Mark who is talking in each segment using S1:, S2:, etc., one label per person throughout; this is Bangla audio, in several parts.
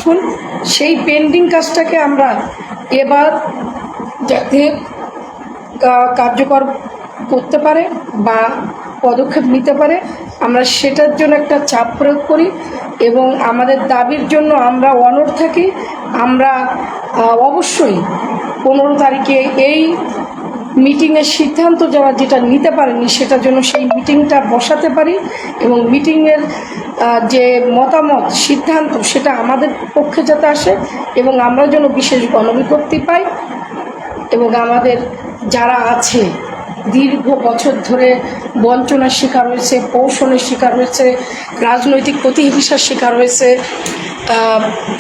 S1: দেখুন সেই পেন্ডিং কাজটাকে আমরা এবার যাতে কার্যকর করতে পারে বা পদক্ষেপ নিতে পারে আমরা সেটার জন্য একটা চাপ প্রয়োগ করি এবং আমাদের দাবির জন্য আমরা অনড় থাকি। আমরা অবশ্যই 15 তারিখে এই মিটিংয়ের সিদ্ধান্ত যারা যেটা নিতে পারেনি সেটার জন্য সেই মিটিংটা বসাতে পারি এবং মিটিংয়ের যে মতামত সিদ্ধান্ত সেটা আমাদের পক্ষে যাতে আসে এবং আমরা যেন বিশেষ গণবিজ্ঞপ্তি পাই এবং আমাদের যারা আছে দীর্ঘ বছর ধরে বঞ্চনার শিকার হয়েছে, কৌশলের শিকার হয়েছে, রাজনৈতিক প্রতিহিংসার শিকার হয়েছে,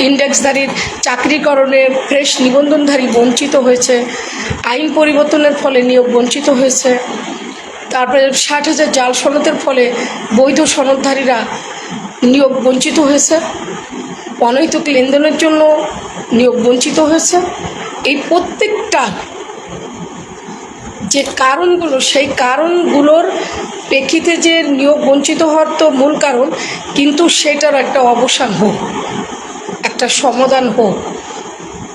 S1: ইন্ডেক্সধারীর চাকরিকরণে ফ্রেশ নিবন্ধনধারী বঞ্চিত হয়েছে, আইন পরিবর্তনের ফলে নিয়োগ বঞ্চিত হয়েছে, তারপরে 60,000 জাল সনদের ফলে বৈধ সনদধারীরা নিয়োগ বঞ্চিত হয়েছে, অনৈতিক লেনদেনের জন্য নিয়োগ বঞ্চিত হয়েছে। এই প্রত্যেকটা যে কারণগুলো সেই কারণগুলোর প্রেক্ষিতে যে নিয়োগ বঞ্চিত হওয়ার তো মূল কারণ, কিন্তু সেটার একটা অবসান হোক, একটা সমাধান হোক,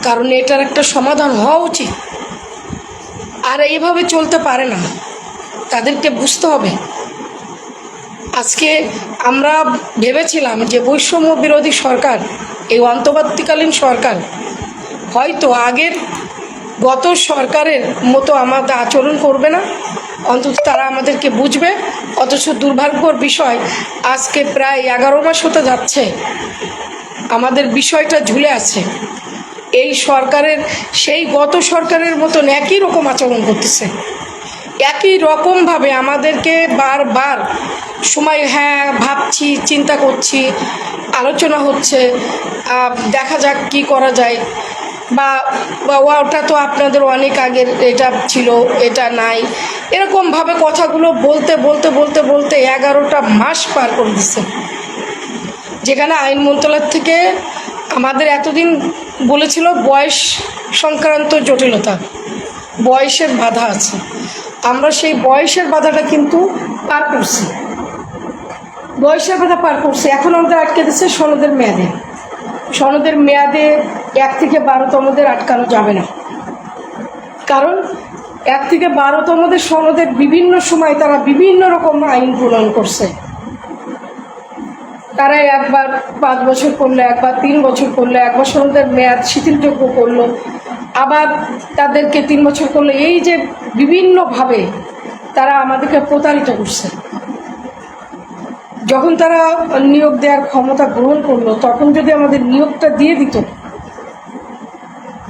S1: কারণ এটার একটা সমাধান হওয়া উচিত। আর এইভাবে চলতে পারে না, তাদেরকে বুঝতে হবে। আজকে আমরা ভেবেছিলাম যে বৈষম্য বিরোধী সরকার, এই অন্তর্বর্তীকালীন সরকার হয়তো আগের গত সরকারের মতো আমাদের আচরণ করবে না, অন্তত তারা আমাদেরকে বুঝবে। অথচ দুর্ভাগ্যর বিষয় আজকে প্রায় 11 মাস হতে যাচ্ছে আমাদের বিষয়টা ঝুলে আছে। এই সরকারের সেই গত সরকারের মতন একই রকম আচরণ করতেছে, একই রকমভাবে আমাদেরকে বারবার সময় ভাবছি, চিন্তা করছি, আলোচনা হচ্ছে, দেখা যাক কি করা যায়, বা ওটা তো আপনাদের অনেক আগের, এটা ছিল, এটা নাই, এরকমভাবে কথাগুলো বলতে বলতে বলতে বলতে 11টা মাস পার করে দিচ্ছে। যেখানে আইন মন্ত্রণালয় থেকে আমাদের এতদিন বলেছিল বয়স সংক্রান্ত জটিলতা, বয়সের বাধা আছে, আমরা সেই বয়সের বাধাটা কিন্তু পার করছি, বয়সের বাধা পার করছি। এখন আমাদের আটকে দিচ্ছে সনদের মেয়াদে। সনদের মেয়াদে 1 থেকে 12তমদের আটকানো যাবে না, কারণ 1 থেকে 12তমদের সনদের বিভিন্ন সময় তারা বিভিন্ন রকম আইন প্রণয়ন করছে। তারা একবার 5 বছর করলো, একবার 3 বছর করলো, একবার সনদের মেয়াদ শিথিলযোগ্য করলো, আবার তাদেরকে 3 বছর করলো। এই যে বিভিন্নভাবে তারা আমাদেরকে প্রতারিত করছে। যখন তারা নিয়োগ দেওয়ার ক্ষমতা গ্রহণ করলো তখন যদি আমাদের নিয়োগটা দিয়ে দিত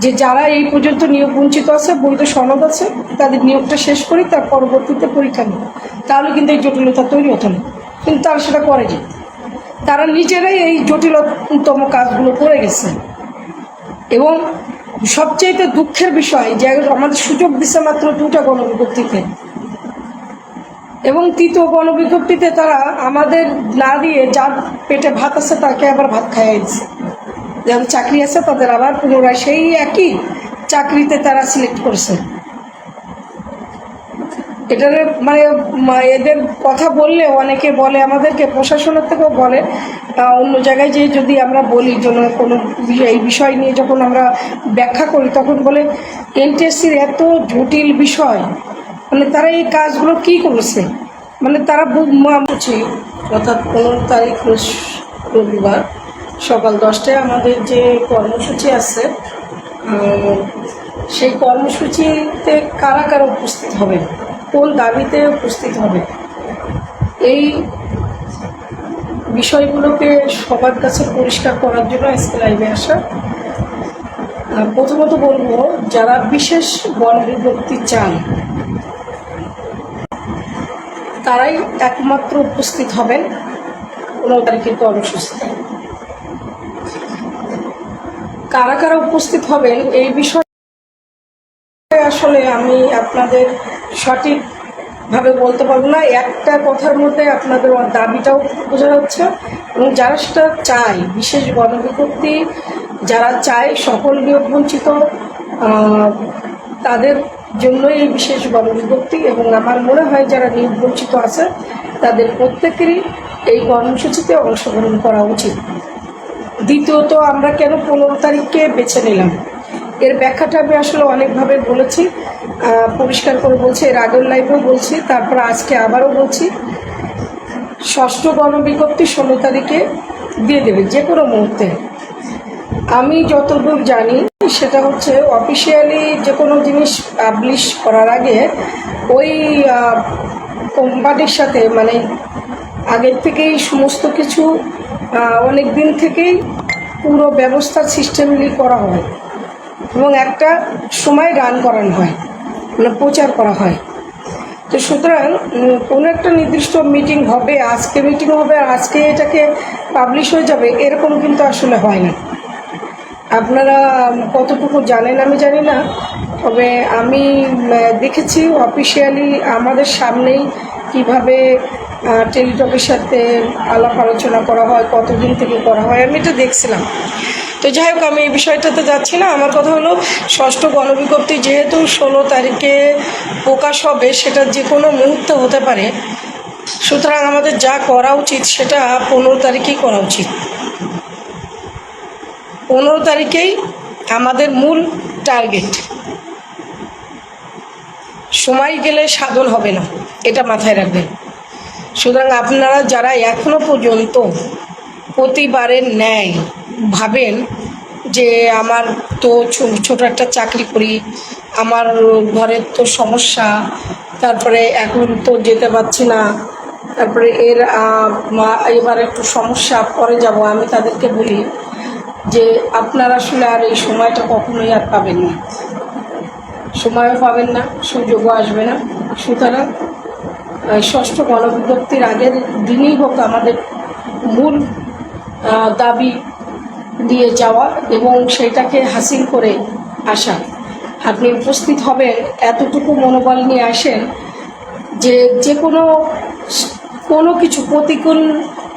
S1: যে যারা এই পর্যন্ত নিয়োগ বঞ্চিত আছে, বৈধ সনদ আছে, তাদের নিয়োগটা শেষ করি, তার পরবর্তীতে পরীক্ষা নিই, তাহলে কিন্তু এই জটিলতা তৈরি হতো না। কিন্তু তারা সেটা করেনি, তারা নিজেরাই এই জটিলতম কাজগুলো করে গেছে। এবং সবচেয়ে দুঃখের বিষয় যে আমাদের সুযোগ দিচ্ছে মাত্র 2টা গণবিজ্ঞপ্তিতে, এবং 3য় গণবিজ্ঞপ্তিতে তারা আমাদের না দিয়ে যার পেটে ভাত আছে তাকে আবার ভাত খাইয়ে দিচ্ছে। যাদের চাকরি আছে তাদের আবার পুনরায় সেই একই চাকরিতে তারা সিলেক্ট করেছে। এটার মানে এদের কথা বললে অনেকে বলে, আমাদেরকে প্রশাসনের থেকেও বলে, অন্য জায়গায় যে যদি আমরা বলি জন্য কোনো এই বিষয় নিয়ে যখন আমরা ব্যাখ্যা করি তখন বলে এনটিএসসির এত জটিল বিষয়, মানে তারা এই কাজগুলো কি করেছে, মানে তারা বুঝছি। অর্থাৎ 15 তারিখ রবিবার সকাল 10টায় আমাদের যে কর্মসূচি আছে, সেই কর্মসূচিতে কারা কারা উপস্থিত হবে, কোন দাবিতে উপস্থিত হবে, এই বিষয়গুলোকে সবার কাছে পরিষ্কার করার জন্য আজকে লাইভে আসা। প্রথমত বলবো, যারা বিশেষ গণবিজ্ঞপ্তি চান তারাই একমাত্র উপস্থিত হবেন 15 তারিখের কর্মসূচিতে। কারা কারা উপস্থিত হবেন এই বিষয়ে আসলে আমি আপনাদের সঠিকভাবে বলতে পারবো না। একটা কথার মধ্যে আপনাদের দাবিটাও বোঝা যাচ্ছে, এবং যারা সেটা চায়, বিশেষ গণবিজ্ঞপ্তি যারা চায় সকল নিয়োগ বঞ্চিত তাদের জন্যই এই বিশেষ গণবিজ্ঞপ্তি। এবং আমার মনে হয় যারা নিয়োগ বঞ্চিত আছে তাদের প্রত্যেকেরই এই কর্মসূচিতে অংশগ্রহণ করা উচিত। দ্বিতীয়ত আমরা কেন 15 তারিখকে বেছে নিলাম, এর ব্যাখ্যাটা আমি আসলে অনেকভাবে বলেছি, পরিষ্কার করে বলছি, এর আগের লাইভেও বলছি, তারপর আজকে আবারও বলছি। ষষ্ঠ গণবিজ্ঞপ্তি 16 তারিখে দিয়ে দেবে যে কোনো মুহূর্তে। আমি যতদূর জানি সেটা হচ্ছে অফিসিয়ালি যে কোনো জিনিস পাবলিশ করার আগে ওই কোম্পানির সাথে মানে আগের থেকেই সমস্ত কিছু অনেক দিন থেকেই পুরো ব্যবস্থা সিস্টেমলি করা হয় এবং একটা সময় রান করানো হয়, মানে প্রচার করা হয়। তো সুতরাং কোনো একটা নির্দিষ্ট মিটিং হবে, আজকে মিটিং হবে আর আজকে এটাকে পাবলিশ হয়ে যাবে, এরকম কিন্তু আসলে হয় না। আপনারা কতটুকু জানেন আমি জানি না, তবে আমি দেখেছি অফিসিয়ালি আমাদের সামনেই কিভাবে টেলিটকের সাথে আলাপ আলোচনা করা হয়, কতদিন থেকে করা হয়, আমি এটা দেখছিলাম। তো যাই হোক, আমি এই বিষয়টাতে যাচ্ছি না। আমার কথা হলো ষষ্ঠ গণবিজ্ঞপ্তি যেহেতু 16 তারিখে প্রকাশ হবে, সেটা যে কোনো মুহূর্তে হতে পারে, সুতরাং আমাদের যা করা উচিত সেটা 15 তারিখেই করা উচিত। 15 তারিখেই আমাদের মূল টার্গেট। সময় গেলে সাধন হবে না, এটা মাথায় রাখবেন। সুতরাং আপনারা যারা এখনও পর্যন্ত প্রতিবারের ন্যায় ভাবেন যে আমার তো ছোট একটা চাকরি করি, আমার ঘরের তো সমস্যা, তারপরে এখন তো যেতে পারছি না, তারপরে এবার একটু সমস্যা, পরে যাব, আমি তাদেরকে বলি যে আপনারা আসলে আর এই সময়টা কখনোই আর পাবেন না, সময়ও পাবেন না, সুযোগও আসবে না। সুতরাং ষষ্ঠ গণবিজ্ঞপ্তির আগের দিনই হোক আমাদের মূল দাবি দিয়ে যাওয়া এবং সেইটাকে হাসিল করে আসা। আপনি উপস্থিত হবেন, এতটুকু মনোবল নিয়ে আসেন যে যে কোনো কিছু প্রতিকূল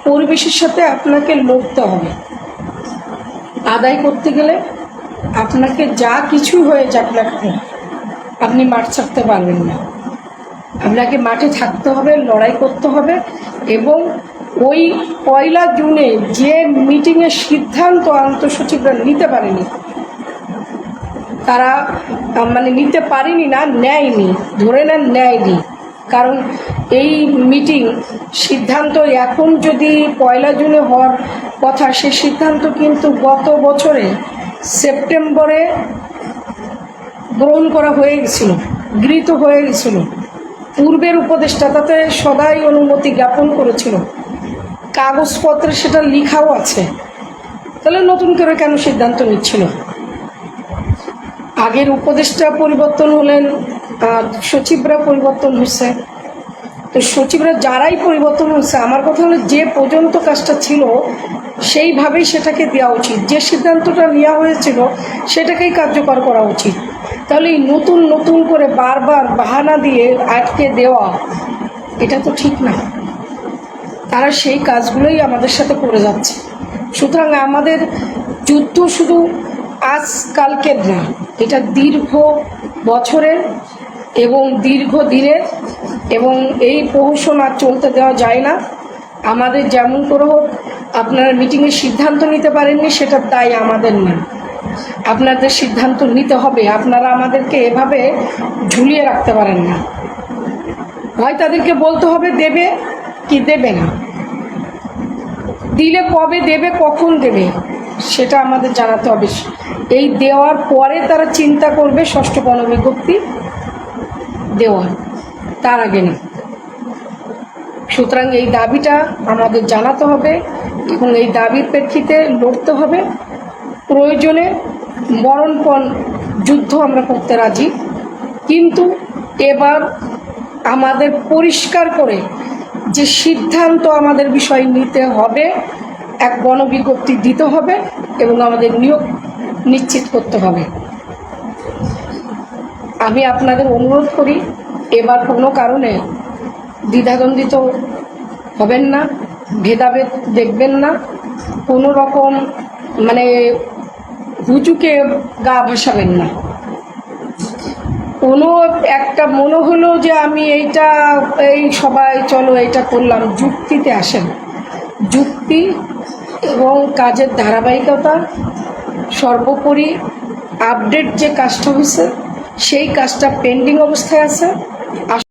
S1: পরিবেশের সাথে আপনাকে লড়তে হবে। আদায় করতে গেলে আপনাকে যা কিছু হয়ে যাক না কেন, আপনি মাঠ ছাড়তে পারবেন না। আপনাকে মাঠে থাকতে হবে, লড়াই করতে হবে। এবং ওই 1 জুনে যে মিটিংয়ের সিদ্ধান্ত আন্তঃসচিবরা নিতে পারেনি, তারা মানে নিতে পারেনি না, নেয়নি, ধরে নেন নেয়নি। কারণ এই মিটিং সিদ্ধান্ত এখন যদি 1 জুনে হওয়ার কথা, সে সিদ্ধান্ত কিন্তু গত বছরে সেপ্টেম্বরে গ্রহণ করা হয়ে গেছিল, গৃহীত হয়ে গেছিল। পূর্বের উপদেষ্টা তাতে সদাই অনুমতি জ্ঞাপন করেছিল, কাগজপত্রে সেটা লেখাও আছে। তাহলে নতুন করে কেন সিদ্ধান্ত নিচ্ছিল? আগের উপদেষ্টা পরিবর্তন হলেন, সচিবরা পরিবর্তন হচ্ছে। তো সচিবরা যারাই পরিবর্তন হচ্ছে, আমার কথা হলো যে পর্যন্ত কাজটা ছিল সেইভাবেই সেটাকে দেওয়া উচিত। যে সিদ্ধান্তটা নেওয়া হয়েছিল সেটাকেই কার্যকর করা উচিত। তাহলে এই নতুন নতুন করে বারবার বাহানা দিয়ে আটকে দেওয়া, এটা তো ঠিক না। তারা সেই কাজগুলোই আমাদের সাথে করে যাচ্ছে। সুতরাং আমাদের যুদ্ধ শুধু আজকালকের না, এটা দীর্ঘ বছরের এবং দীর্ঘ দিনের, এবং এই প্রহসন আর চলতে দেওয়া যায় না। আমাদের যেমন করে হোক, আপনারা মিটিংয়ের সিদ্ধান্ত নিতে পারেননি, সেটার দায় আমাদের না। আপনাদের সিদ্ধান্ত নিতে হবে। আপনারা আমাদেরকে এভাবে ঝুলিয়ে রাখতে পারেন না। হয় তাদেরকে বলতে হবে দেবে কি দেবে না, দিলে কবে দেবে, কখন দেবে, সেটা আমাদের জানাতে হবে। এই দেওয়ার পরে তারা চিন্তা করবে ষষ্ঠ গণবিজ্ঞপ্তি দেওয়ার, তার আগে না। সুতরাং এই দাবিটা আমাদের জানাতে হবে এবং এই দাবির প্রেক্ষিতে লড়তে হবে। প্রয়োজনে মরণপণ যুদ্ধ আমরা করতে রাজি, কিন্তু এবার আমাদের পরিষ্কার করে যে সিদ্ধান্ত আমাদের বিষয় নিতে হবে, এক গণবিজ্ঞপ্তি দিতে হবে এবং আমাদের নিয়োগ নিশ্চিত করতে হবে। আমি আপনাদের অনুরোধ করি, এবার কোনো কারণে দ্বিধাদ্বন্দ্বিত হবেন না, ভেদাভেদ দেখবেন না, কোনো রকম মানে হুজুকে গা ভাসাবেন না। কোনো একটা মনে হলো যে আমি এই সবাই চলো এইটা করলাম, যুক্তিতে আসেন। যুক্তি এবং কাজের ধারাবাহিকতা, সর্বোপরি আপডেট যে কাজটা হয়েছে সেই কাজটা পেন্ডিং অবস্থায় আছে।